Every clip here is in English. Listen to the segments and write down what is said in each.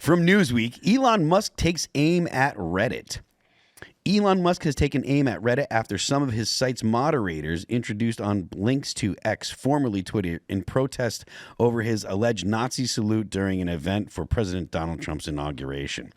From Newsweek, Elon Musk takes aim at Reddit. Elon Musk has taken aim at Reddit after some of his site's moderators introduced on links to X, formerly Twitter, in protest over his alleged Nazi salute during an event for President Donald Trump's inauguration.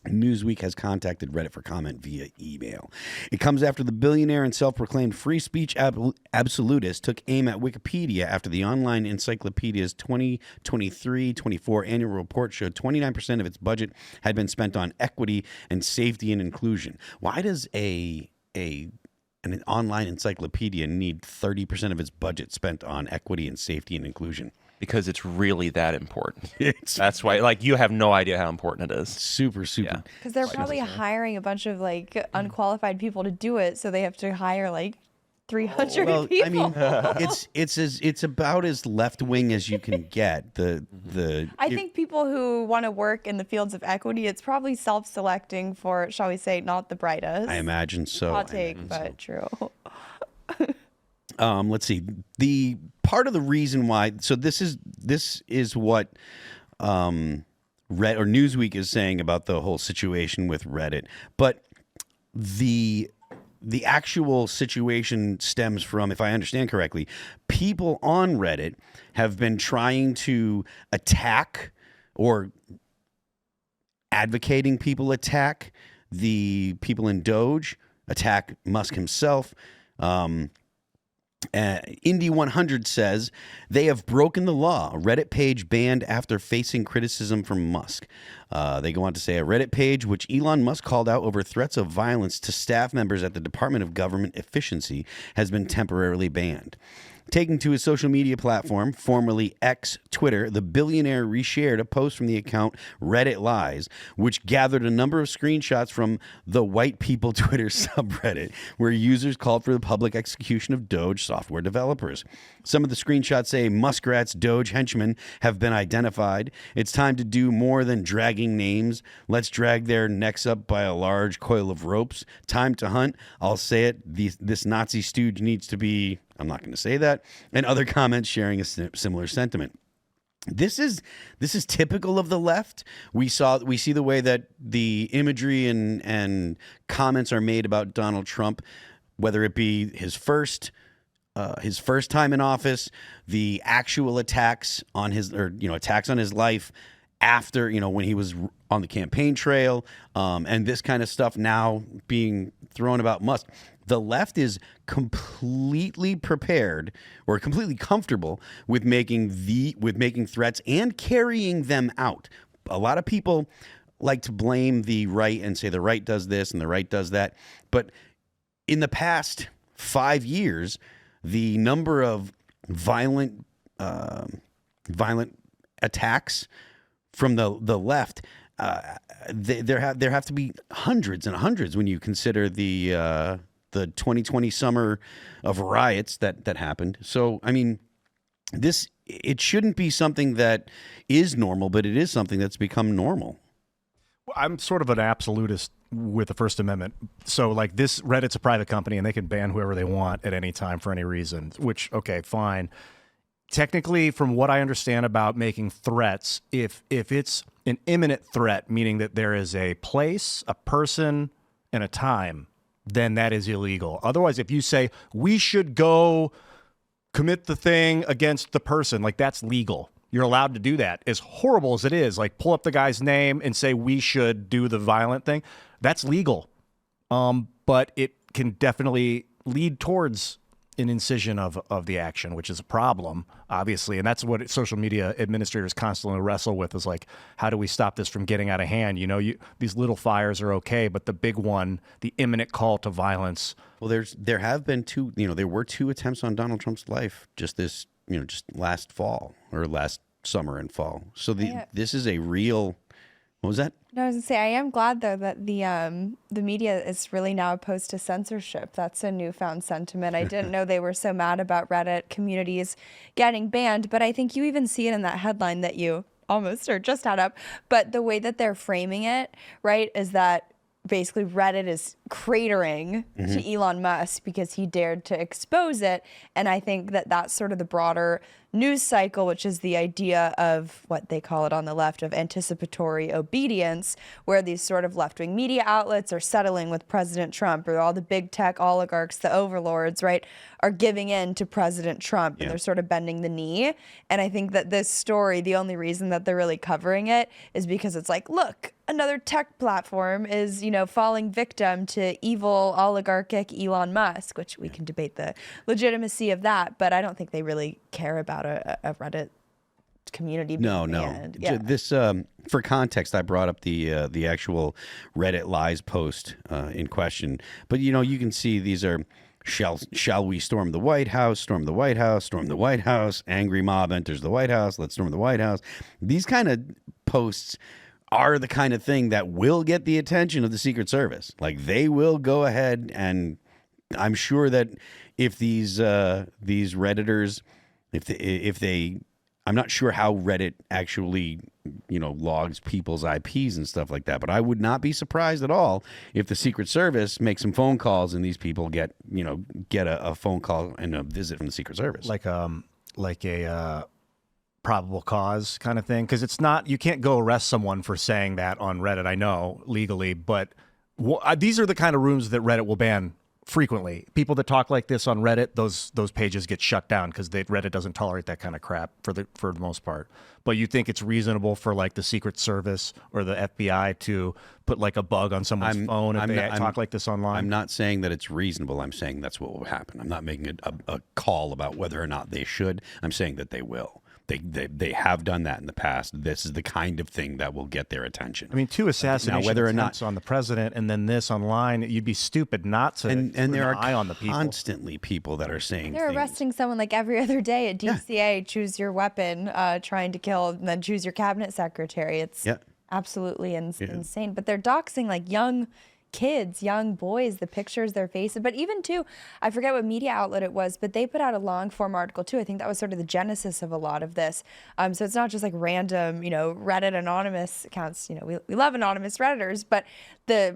Newsweek has contacted Reddit for comment via email. It comes after the billionaire and self-proclaimed free speech absolutist took aim at Wikipedia after the online encyclopedia's 2023-24 annual report showed 29% of its budget had been spent on equity and safety and inclusion. Why does an online encyclopedia need 30% of its budget spent on equity and safety and inclusion? Because it's really that important. That's why, like, you have no idea how important it is. Super. Because they're probably hiring a bunch of like unqualified people to do it, so they have to hire like 300 people. I mean, it's about as left wing as you can get. I think people who want to work in the fields of equity, it's probably self-selecting for, shall we say, not the brightest. I imagine so. Hot take, but true. Let's see. The part of the reason why, so this is what Newsweek is saying about the whole situation with Reddit, but the actual situation stems from, if I understand correctly, people on Reddit have been trying to attack or advocating people attack the people in Doge, attack Musk himself. Indy 100 says they have broken the law. A Reddit page banned after facing criticism from Musk. They go on to say a Reddit page which Elon Musk called out over threats of violence to staff members at the Department of Government Efficiency has been temporarily banned. Taking to his social media platform, formerly X Twitter, the billionaire reshared a post from the account Reddit Lies, which gathered a number of screenshots from the white people Twitter subreddit, where users called for the public execution of Doge software developers. Some of the screenshots say Muskrat's Doge henchmen have been identified. It's time to do more than dragging names. Let's drag their necks up by a large coil of ropes. Time to hunt. I'll say it. This Nazi stooge needs to be... I'm not going to say that. And other comments sharing a similar sentiment. This is typical of the left. We see the way that the imagery and comments are made about Donald Trump, whether it be his first time in office, the actual attacks on his life after, when he was on the campaign trail, and this kind of stuff now being thrown about Musk. The left is completely prepared or completely comfortable with making threats and carrying them out. A lot of people like to blame the right and say the right does this and the right does that. But in the past 5 years, the number of violent attacks from the left, there have to be hundreds and hundreds when you consider the 2020 summer of riots that happened. So, I mean, it shouldn't be something that is normal, but it is something that's become normal. Well, I'm sort of an absolutist with the First Amendment. So, like, this Reddit's a private company, and they can ban whoever they want at any time for any reason, which, okay, fine. Technically, from what I understand about making threats, if it's an imminent threat, meaning that there is a place, a person, and a time, then that is illegal. Otherwise, if you say, we should go commit the thing against the person, like, that's legal. You're allowed to do that. As horrible as it is, like, pull up the guy's name and say we should do the violent thing, that's legal. But it can definitely lead towards an incision of the action, which is a problem, obviously. And that's what social media administrators constantly wrestle with, is like, how do we stop this from getting out of hand? These little fires are okay, but the big one, the imminent call to violence. Well, there have been there were two attempts on Donald Trump's life just last fall or last summer and fall. So this is a real... What was that? No, I was going to say, I am glad, though, that the media is really now opposed to censorship. That's a newfound sentiment. I didn't know they were so mad about Reddit communities getting banned, but I think you even see it in that headline that you almost just had up. But the way that they're framing it, right, is that basically Reddit is cratering to Elon Musk because he dared to expose it. And I think that that's sort of the broader news cycle, which is the idea of what they call it on the left of anticipatory obedience, where these sort of left-wing media outlets are settling with President Trump, or all the big tech oligarchs, the overlords, right, are giving in to President Trump, and they're sort of bending the knee. And I think that this story, the only reason that they're really covering it is because it's like, look, another tech platform is, falling victim to evil oligarchic Elon Musk, which we can debate the legitimacy of that, but I don't think they really care about a Reddit community. No. Yeah. This, for context, I brought up the actual Reddit lies post in question, but you can see these are. Shall we storm the White House? Storm the White House. Storm the White House. Angry mob enters the White House. Let's storm the White House. These kind of posts are the kind of thing that will get the attention of the Secret Service. Like, they will go ahead, and I'm sure that if these Redditors, if they, I'm not sure how Reddit actually, logs people's IPs and stuff like that, but I would not be surprised at all if the Secret Service makes some phone calls and these people get a phone call and a visit from the Secret Service. Like a probable cause kind of thing, because it's not, you can't go arrest someone for saying that on Reddit, I know, legally, but these are the kind of rooms that Reddit will ban frequently. People that talk like this on Reddit, those pages get shut down because Reddit doesn't tolerate that kind of crap for the most part. But you think it's reasonable for like the Secret Service or the FBI to put like a bug on someone's phone if they talk like this online? I'm not saying that it's reasonable. I'm saying that's what will happen. I'm not making a call about whether or not they should. I'm saying that they will. They have done that in the past. This is the kind of thing that will get their attention. I mean, 2 assassination now, whether or attempts on the president, and then this online, you'd be stupid not to and keep there an are eye on the people. constantly people that are saying They're things. arresting someone like every other day at DCA, choose your weapon, trying to kill, and then choose your cabinet secretary. It's absolutely insane. But they're doxing like young kids, young boys, the pictures, their faces. But even too, I forget what media outlet it was, but they put out a long form article too. I think that was sort of the genesis of a lot of this. So it's not just like random, Reddit anonymous accounts. We love anonymous Redditors, but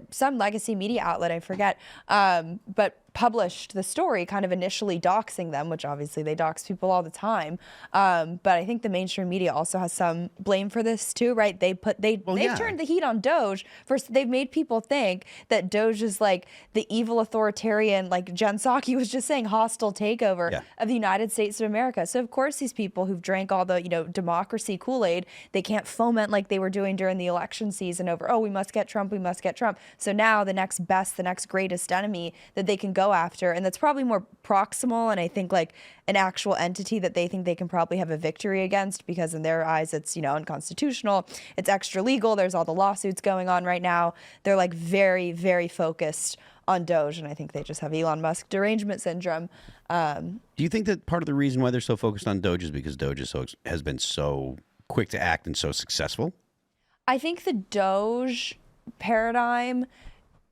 some legacy media outlet, I forget, but published the story kind of initially doxing them, which obviously they dox people all the time. But I think the mainstream media also has some blame for this too, right? They've turned the heat on Doge. First, they've made people think that Doge is like the evil authoritarian, like Jen Psaki was just saying, hostile takeover of the United States of America. So of course these people who've drank all the, democracy Kool-Aid, they can't foment like they were doing during the election season over, we must get Trump, we must get Trump. So now the next best, the next greatest enemy that they can go after, and that's probably more proximal, and I think like an actual entity that they think they can probably have a victory against, because in their eyes it's unconstitutional, it's extra legal, there's all the lawsuits going on right now. They're like very, very focused on Doge, and I think they just have Elon Musk derangement syndrome. Do you think that part of the reason why they're so focused on Doge is because Doge has been so quick to act and so successful? I think the Doge paradigm,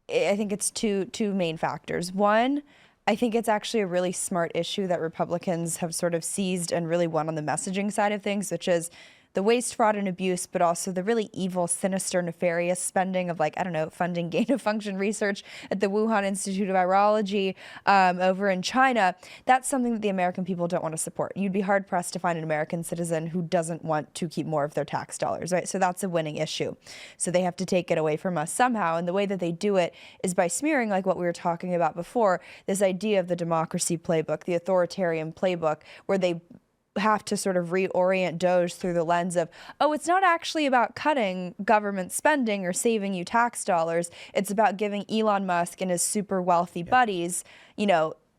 I think it's two main factors. One, I think it's actually a really smart issue that Republicans have sort of seized and really won on the messaging side of things, which is the waste, fraud, and abuse, but also the really evil, sinister, nefarious spending of funding gain-of-function research at the Wuhan Institute of Virology over in China. That's something that the American people don't want to support. You'd be hard-pressed to find an American citizen who doesn't want to keep more of their tax dollars, right? So that's a winning issue. So they have to take it away from us somehow, and the way that they do it is by smearing, like what we were talking about before, this idea of the democracy playbook, the authoritarian playbook, where they have to sort of reorient Doge through the lens of, it's not actually about cutting government spending or saving you tax dollars. It's about giving Elon Musk and his super wealthy buddies,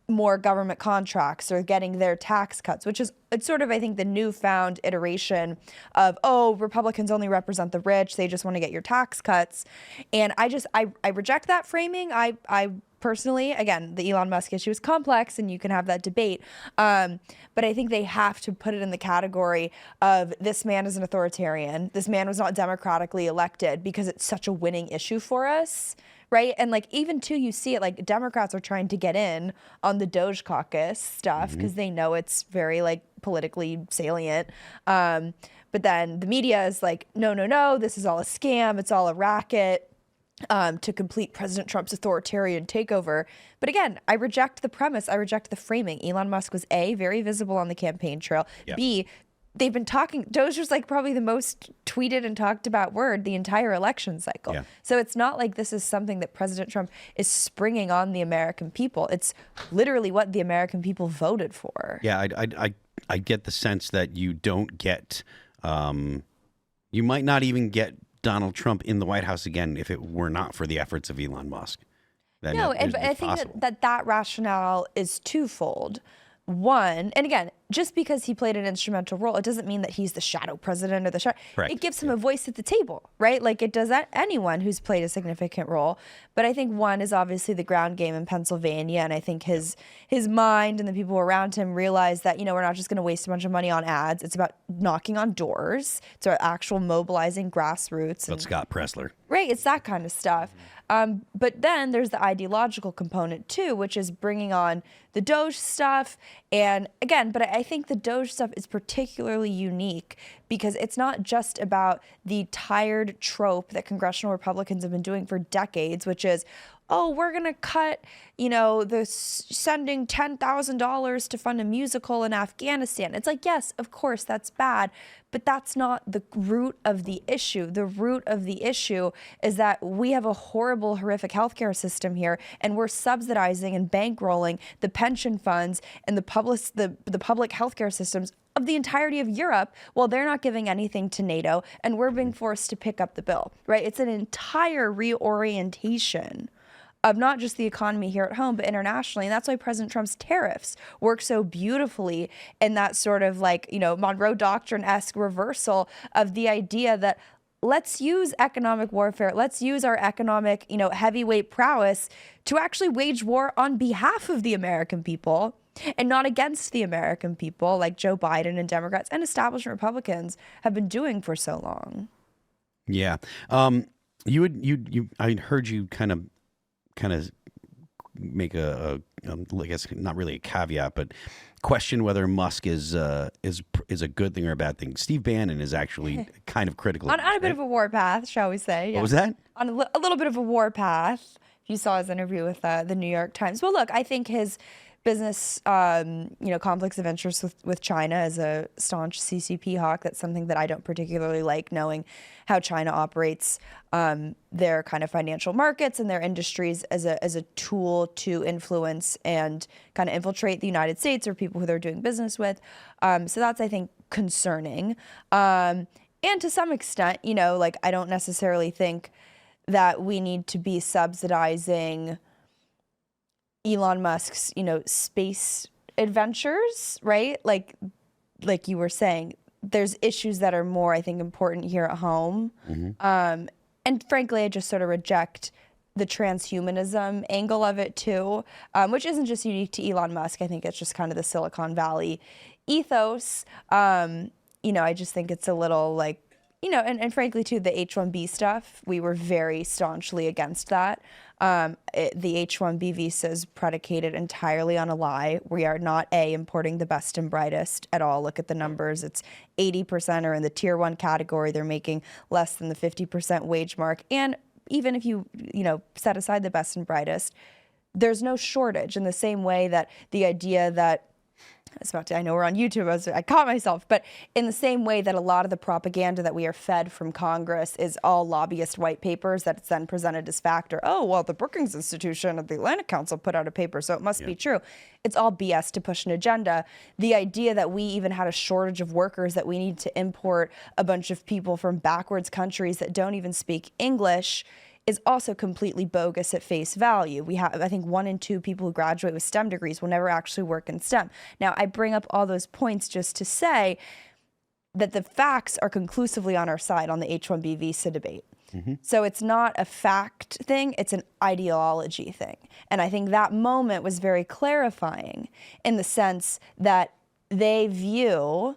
more government contracts or getting their tax cuts, which is, it's sort of, I think, the newfound iteration of, Republicans only represent the rich. They just want to get your tax cuts. And I reject that framing. I personally, again, the Elon Musk issue is complex and you can have that debate. But I think they have to put it in the category of, this man is an authoritarian. This man was not democratically elected, because it's such a winning issue for us. Right. And like, even too, you see it, like Democrats are trying to get in on the Doge caucus stuff because they know it's very like politically salient. But then the media is like, no, this is all a scam. It's all a racket. to complete President Trump's authoritarian takeover. But again, I reject the premise. I reject the framing. Elon Musk was A, very visible on the campaign trail. Yeah. B, they've been talking, Doge was like probably the most tweeted and talked about word the entire election cycle. Yeah. So it's not like this is something that President Trump is springing on the American people. It's literally what the American people voted for. Yeah, I get the sense that you don't get, you might not even get Donald Trump in the White House again if it were not for the efforts of Elon Musk. No, and I think that rationale is twofold. One, and again, just because he played an instrumental role, it doesn't mean that he's the shadow president or the shadow. Correct. It gives him a voice at the table, right? Like it does that anyone who's played a significant role. But I think one is obviously the ground game in Pennsylvania, and I think his mind and the people around him realize that, we're not just going to waste a bunch of money on ads. It's about knocking on doors. It's about actual mobilizing grassroots. But Scott Pressler. Right, it's that kind of stuff. But then there's the ideological component too, which is bringing on the Doge stuff. And again, but I think the Doge stuff is particularly unique because it's not just about the tired trope that congressional Republicans have been doing for decades, which is, oh, we're going to cut, sending $10,000 to fund a musical in Afghanistan. It's like, yes, of course, that's bad, but that's not the root of the issue. The root of the issue is that we have a horrible, horrific healthcare system here, and we're subsidizing and bankrolling the pension funds and the public healthcare systems of the entirety of Europe while they're not giving anything to NATO, and we're being forced to pick up the bill, right? It's an entire reorientation of not just the economy here at home, but internationally. And that's why President Trump's tariffs work so beautifully in that sort of Monroe Doctrine-esque reversal of the idea that let's use economic warfare, let's use our economic, heavyweight prowess to actually wage war on behalf of the American people and not against the American people like Joe Biden and Democrats and establishment Republicans have been doing for so long. Yeah. I heard you kind of make I guess not really a caveat, but question whether Musk is a good thing or a bad thing. Steve Bannon is actually kind of critical on a bit of a war path, shall we say? Yeah. What was that? On a little bit of a war path. If you saw his interview with the New York Times. Well, look, I think his business, conflicts of interest with China as a staunch CCP hawk. That's something that I don't particularly like, knowing how China operates their kind of financial markets and their industries as a tool to influence and kind of infiltrate the United States or people who they're doing business with. So that's, I think, concerning. And to some extent, I don't necessarily think that we need to be subsidizing Elon Musk's, space adventures, right? Like you were saying, there's issues that are more, I think, important here at home. Mm-hmm. And frankly, I just sort of reject the transhumanism angle of it too, which isn't just unique to Elon Musk. I think it's just kind of the Silicon Valley ethos. I just think it's a little and frankly too, the H-1B stuff, we were very staunchly against that. The H-1B visa is predicated entirely on a lie. We are not importing the best and brightest at all. Look at the numbers. It's 80% are in the tier 1 category. They're making less than the 50% wage mark. And even if you set aside the best and brightest, there's no shortage in the same way that the idea that I know we're on YouTube, I caught myself, but in the same way that a lot of the propaganda that we are fed from Congress is all lobbyist white papers that it's then presented as fact, or, oh, well, the Brookings Institution of the Atlantic Council put out a paper, so it must be true. It's all BS to push an agenda. The idea that we even had a shortage of workers, that we need to import a bunch of people from backwards countries that don't even speak English, is also completely bogus at face value. We have, I think, 1 in 2 people who graduate with STEM degrees will never actually work in STEM. Now, I bring up all those points just to say that the facts are conclusively on our side on the H-1B visa debate. Mm-hmm. So it's not a fact thing, it's an ideology thing. And I think that moment was very clarifying in the sense that they view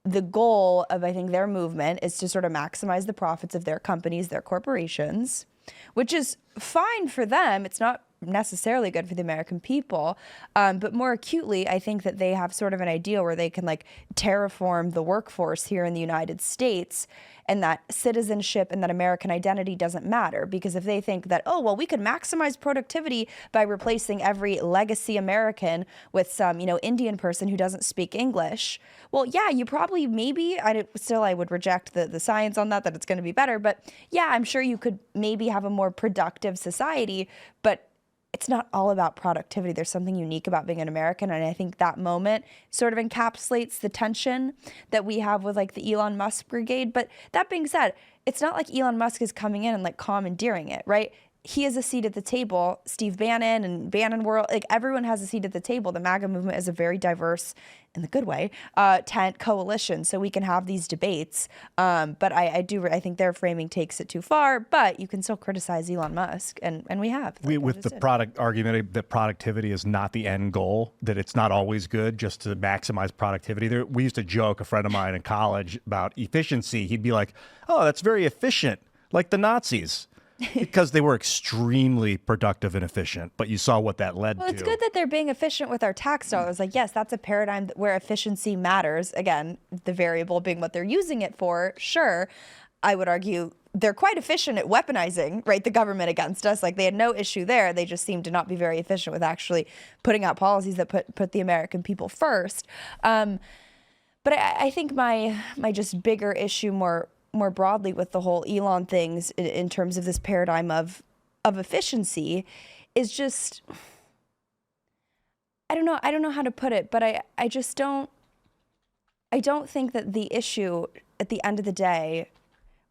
the goal of, I think, their movement is to sort of maximize the profits of their companies, their corporations, which is fine for them. It's not necessarily good for the American people. But more acutely, I think that they have sort of an idea where they can like terraform the workforce here in the United States, and that citizenship and that American identity doesn't matter. Because if they think that, oh, well, we could maximize productivity by replacing every legacy American with some, Indian person who doesn't speak English, well, yeah, you probably, maybe, I would reject the science on that it's going to be better. But yeah, I'm sure you could maybe have a more productive society, but it's not all about productivity. There's something unique about being an American. And I think that moment sort of encapsulates the tension that we have with like the Elon Musk brigade. But that being said, it's not like Elon Musk is coming in and like commandeering it, right? He has a seat at the table. Steve Bannon and Bannon World, like everyone has a seat at the table. The MAGA movement is a very diverse, in the good way, tent coalition. So we can have these debates. But I think their framing takes it too far. But you can still criticize Elon Musk, and we have. With the product argument that productivity is not the end goal, that it's not always good just to maximize productivity. We used to joke, a friend of mine in college, about efficiency. He'd be like, "Oh, that's very efficient," like the Nazis. Because they were extremely productive and efficient, but you saw what that led to. Well, it's good that they're being efficient with our tax dollars. Like, yes, that's a paradigm where efficiency matters. Again, the variable being what they're using it for. Sure, I would argue they're quite efficient at weaponizing, right, the government against us. Like, they had no issue there. They just seem to not be very efficient with actually putting out policies that put the American people first. But I think my just bigger issue more broadly with the whole Elon things in terms of this paradigm of efficiency is just, I don't know how to put it, but I just don't think that the issue at the end of the day,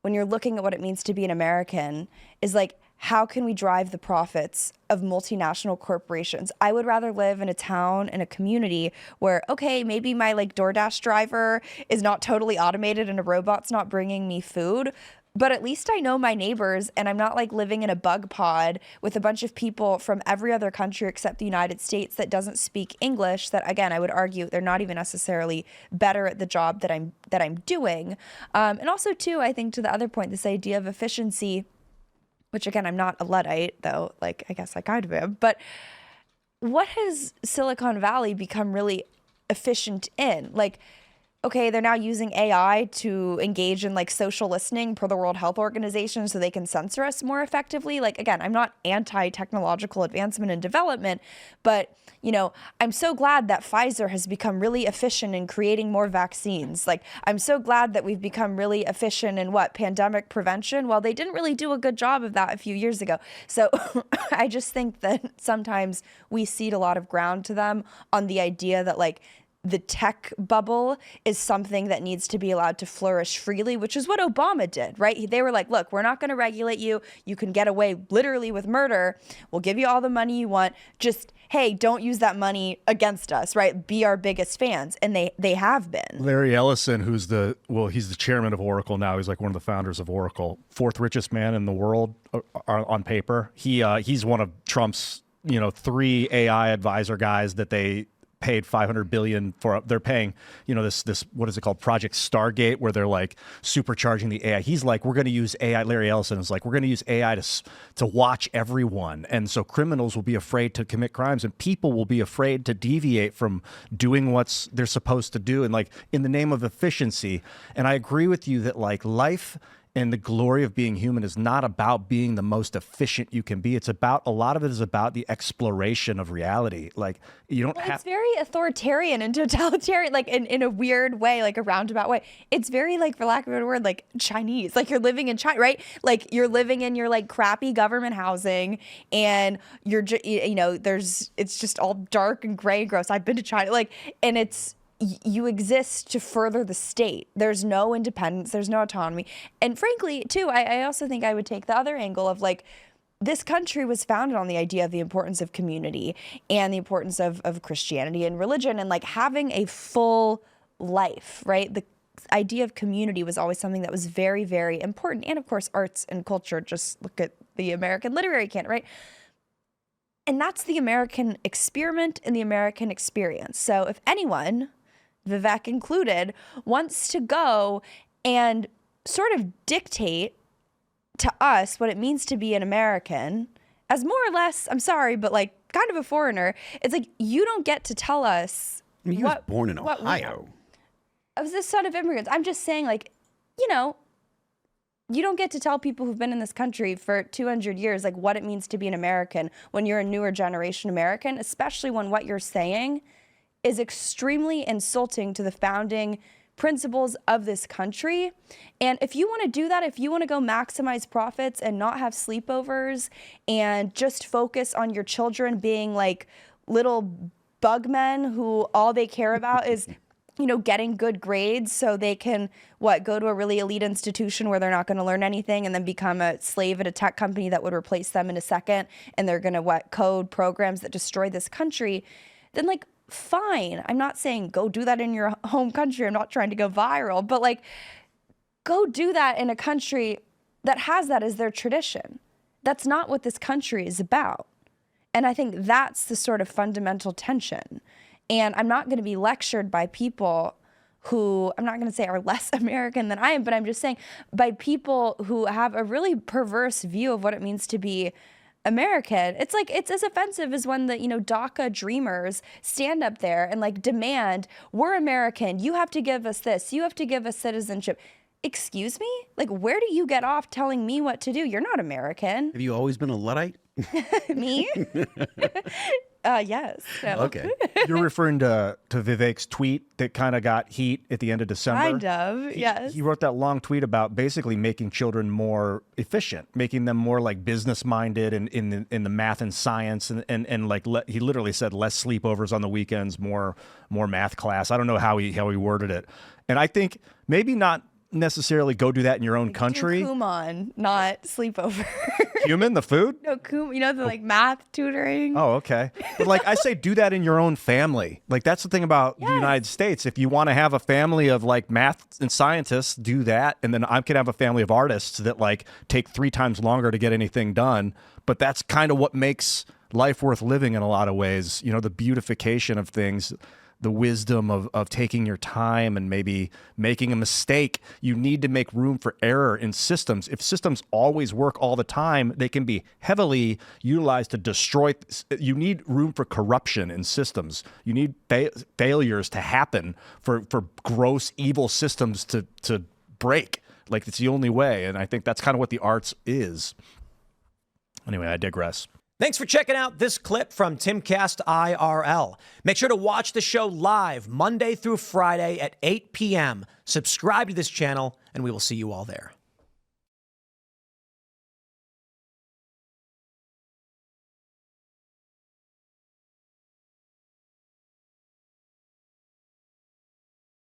when you're looking at what it means to be an American, is like, how can we drive the profits of multinational corporations? I would rather live in a town, in a community where, okay, maybe my like DoorDash driver is not totally automated and a robot's not bringing me food, but at least I know my neighbors and I'm not like living in a bug pod with a bunch of people from every other country except the United States that doesn't speak English, that again, I would argue they're not even necessarily better at the job that I'm doing. And also too, I think to the other point, this idea of efficiency, which again, I'm not a Luddite, though, like, I guess I kind of am. But what has Silicon Valley become really efficient in? Like, okay, they're now using AI to engage in like social listening per the World Health Organization so they can censor us more effectively. Like, again, I'm not anti-technological advancement and development, but I'm so glad that Pfizer has become really efficient in creating more vaccines. Like, I'm so glad that we've become really efficient in pandemic prevention. Well, they didn't really do a good job of that a few years ago. So I just think that sometimes we cede a lot of ground to them on the idea that like the tech bubble is something that needs to be allowed to flourish freely, which is what Obama did, right? They were like, look, we're not going to regulate you. You can get away literally with murder. We'll give you all the money you want. Just, hey, don't use that money against us, right? Be our biggest fans. And they have been. Larry Ellison, he's the chairman of Oracle now. He's like one of the founders of Oracle, fourth richest man in the world on paper. He's one of Trump's, 3 AI advisor guys that they paid $500 billion for. They're paying, this what is it called, Project Stargate, where they're like supercharging the AI. He's like, we're going to use AI. Larry Ellison is like, we're going to use AI to watch everyone, and so criminals will be afraid to commit crimes, and people will be afraid to deviate from doing what they're supposed to do, and like in the name of efficiency. And I agree with you that like life and the glory of being human is not about being the most efficient you can be. A lot of it is about the exploration of reality. Like, you don't have... It's very authoritarian and totalitarian, like in a weird way, like a roundabout way. It's very like, for lack of a better word, like Chinese. Like, you're living in China, right? Like, you're living in your like crappy government housing, and you're, it's just all dark and gray and gross. I've been to China, and you exist to further the state. There's no independence. There's no autonomy. And frankly, too, I also think I would take the other angle of like, this country was founded on the idea of the importance of community and the importance of Christianity and religion and like having a full life, right? The idea of community was always something that was very, very important. And of course, arts and culture. Just look at the American literary canon, right? And that's the American experiment and the American experience. So if anyone, Vivek included, wants to go and sort of dictate to us what it means to be an American as more or less, I'm sorry, but like kind of a foreigner, it's like you don't get to tell us. I mean, he was born in Ohio. I was the son of immigrants. I'm just saying, like, you know, you don't get to tell people who've been in this country for 200 years, like, what it means to be an American when you're a newer generation American, especially when what you're saying is extremely insulting to the founding principles of this country. And if you want to do that, if you want to go maximize profits and not have sleepovers and just focus on your children being like little bug men who all they care about is, you know, getting good grades so they can, go to a really elite institution where they're not going to learn anything and then become a slave at a tech company that would replace them in a second, and they're going to, code programs that destroy this country, then, like, fine. I'm not saying go do that in your home country. I'm not trying to go viral, but, like, go do that in a country that has that as their tradition. That's not what this country is about. And I think that's the sort of fundamental tension. And I'm not going to be lectured by people who, I'm not going to say are less American than I am, but I'm just saying by people who have a really perverse view of what it means to be American. It's like, it's as offensive as when the, DACA dreamers stand up there and like demand, we're American, you have to give us this, you have to give us citizenship. Excuse me? Like, where do you get off telling me what to do? You're not American. Have you always been a Luddite? Me? Yes. No. Okay. You're referring to Vivek's tweet that kind of got heat at the end of December? Kind of, yes. He wrote that long tweet about basically making children more efficient, making them more like business-minded and in the math and science, and like he literally said less sleepovers on the weekends, more math class. I don't know how he worded it. And I think maybe not necessarily go do that in your own country. Do Kumon, not sleepover. Human, the food? No, the like math tutoring. Oh, okay. But like I say, do that in your own family. Like that's the thing about the United States. If you want to have a family of like math and scientists, do that. And then I could have a family of artists that like take 3 times longer to get anything done. But that's kind of what makes life worth living in a lot of ways. The beautification of things, the wisdom of taking your time and maybe making a mistake. You need to make room for error in systems. If systems always work all the time, they can be heavily utilized to destroy. You need room for corruption in systems. You need failures to happen for gross, evil systems to break. Like it's the only way. And I think that's kind of what the arts is. Anyway, I digress. Thanks for checking out this clip from Timcast IRL. Make sure to watch the show live Monday through Friday at 8 p.m. Subscribe to this channel, and we will see you all there.